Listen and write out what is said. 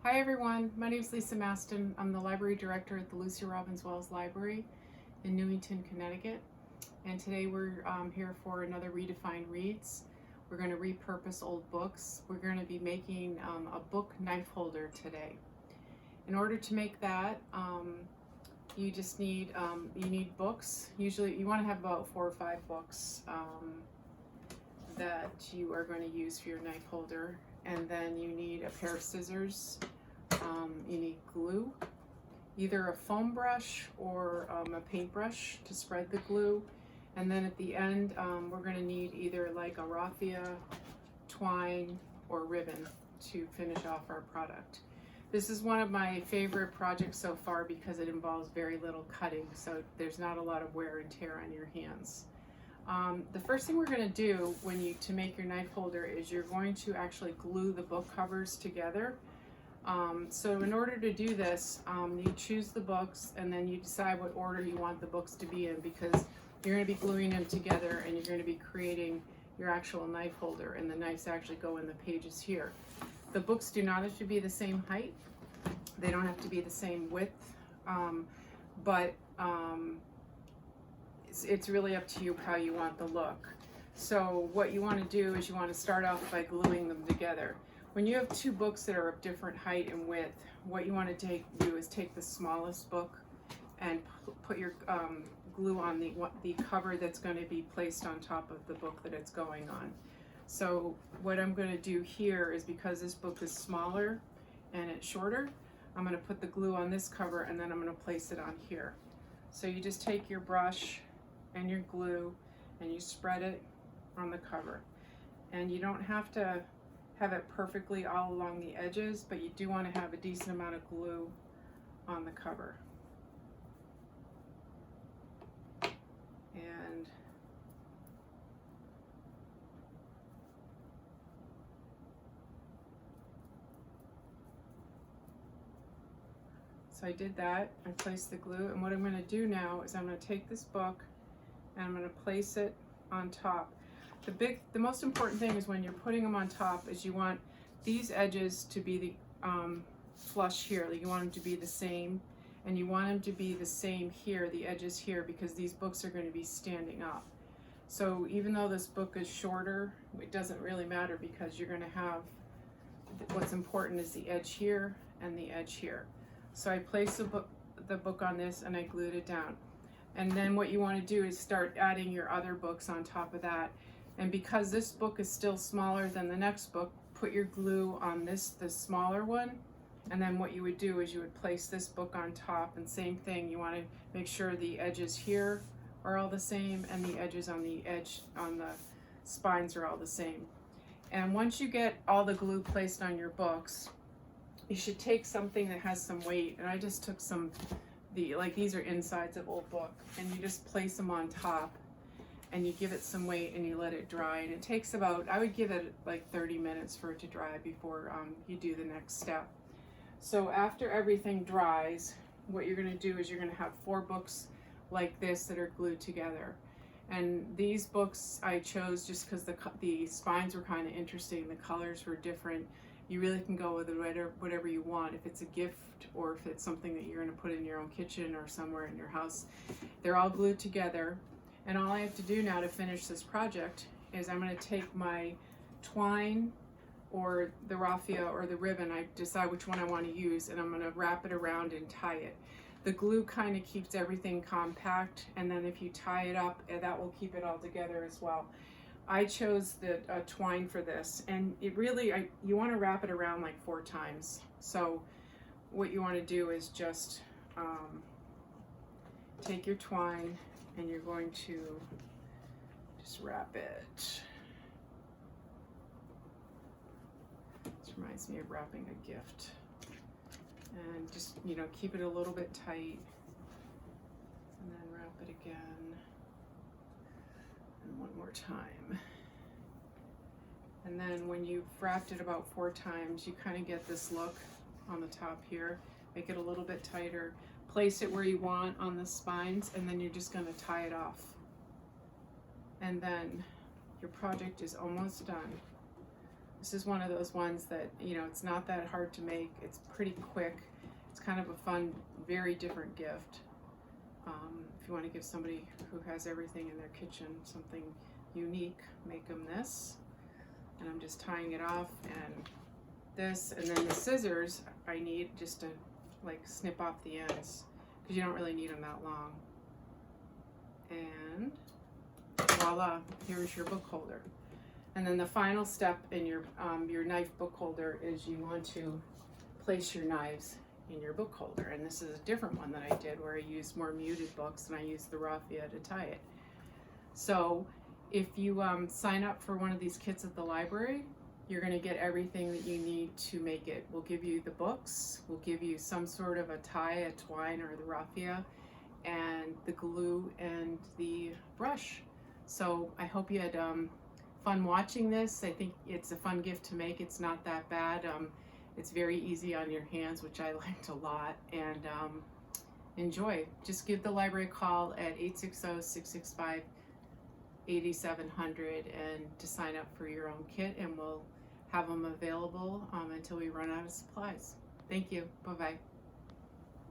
Hi everyone, my name is Lisa Masten. I'm the library director at the Lucy Robbins Welles Library in Newington, Connecticut. And today we're here for another ReDefined Reads. We're going to repurpose old books. We're going to be making a book knife holder today. In order to make that, you just need books. Usually you want to have about 4 or 5 books that you are going to use for your knife holder. And then you need a pair of scissors. You need glue, either a foam brush or a paintbrush to spread the glue. And then at the end, we're going to need either like a raffia, twine, or ribbon to finish off our product. This is one of my favorite projects so far because it involves very little cutting, so there's not a lot of wear and tear on your hands. The first thing we're going to do to make your knife holder is you're going to actually glue the book covers together. So in order to do this, you choose the books and then you decide what order you want the books to be in, because you're going to be gluing them together and you're going to be creating your actual knife holder, and the knives actually go in the pages here. The books do not have to be the same height. They don't have to be the same width, but it's really up to you how you want the look. So what you want to do is you want to start off by gluing them together. When you have 2 books that are of different height and width, what you want to do is take the smallest book and put your glue on the cover that's going to be placed on top of the book that it's going on. So what I'm going to do here is, because this book is smaller and it's shorter, I'm going to put the glue on this cover and then I'm going to place it on here. So you just take your brush and your glue and you spread it on the cover. And you don't have to have it perfectly all along the edges, but you do want to have a decent amount of glue on the cover. And so I did that. I placed the glue, and what I'm going to do now is I'm going to take this book and I'm going to place it on top. The most important thing is when you're putting them on top is you want these edges to be the flush here. You want them to be the same, and you want them to be the same here, the edges here, because these books are going to be standing up. So even though this book is shorter, it doesn't really matter, because you're going to have, what's important is the edge here and the edge here. So I placed the book on this and I glued it down. And then what you want to do is start adding your other books on top of that. And because this book is still smaller than the next book, put your glue on the smaller one. And then what you would do is you would place this book on top, and same thing, you want to make sure the edges here are all the same and the edges on the spines are all the same. And once you get all the glue placed on your books, you should take something that has some weight. And I just took these are insides of old book, and you just place them on top and you give it some weight and you let it dry. And it takes about, I would give it like 30 minutes for it to dry before you do the next step. So after everything dries, what you're going to do is you're going to have 4 books like this that are glued together. And these books I chose just because the spines were kind of interesting, the colors were different. You really can go with whatever you want. If it's a gift or if it's something that you're going to put in your own kitchen or somewhere in your house, they're all glued together. And all I have to do now to finish this project is I'm going to take my twine or the raffia or the ribbon, I decide which one I want to use, and I'm going to wrap it around and tie it. The glue kind of keeps everything compact, and then if you tie it up, that will keep it all together as well. I chose the twine for this, and it really, you want to wrap it around like 4 times. So what you want to do is just take your twine and you're going to just wrap it. This reminds me of wrapping a gift. And just, keep it a little bit tight, and then wrap it again, and one more time. And then when you've wrapped it about 4 times, you kind of get this look on the top here. Make it a little bit tighter. Place it where you want on the spines, and then you're just going to tie it off. And then your project is almost done. This is one of those ones that, you know, it's not that hard to make. It's pretty quick. It's kind of a fun, very different gift. If you want to give somebody who has everything in their kitchen something unique, make them this. And I'm just tying it off, and this, and then the scissors I need just to like snip off the ends, because you don't really need them that long. And voila, here's your book holder. And then the final step in your knife book holder is you want to place your knives in your book holder. And this is a different one that I did, where I used more muted books and I used the raffia to tie it. So if you sign up for one of these kits at the library, you're going to get everything that you need to make it. We'll give you the books, we'll give you some sort of a tie, a twine, or the raffia, and the glue and the brush. So I hope you had fun watching this. I think it's a fun gift to make. It's not that bad. It's very easy on your hands, which I liked a lot. And enjoy. Just give the library a call at 860-665-8700 and to sign up for your own kit, and we'll have them available until we run out of supplies. Thank you. Bye-bye.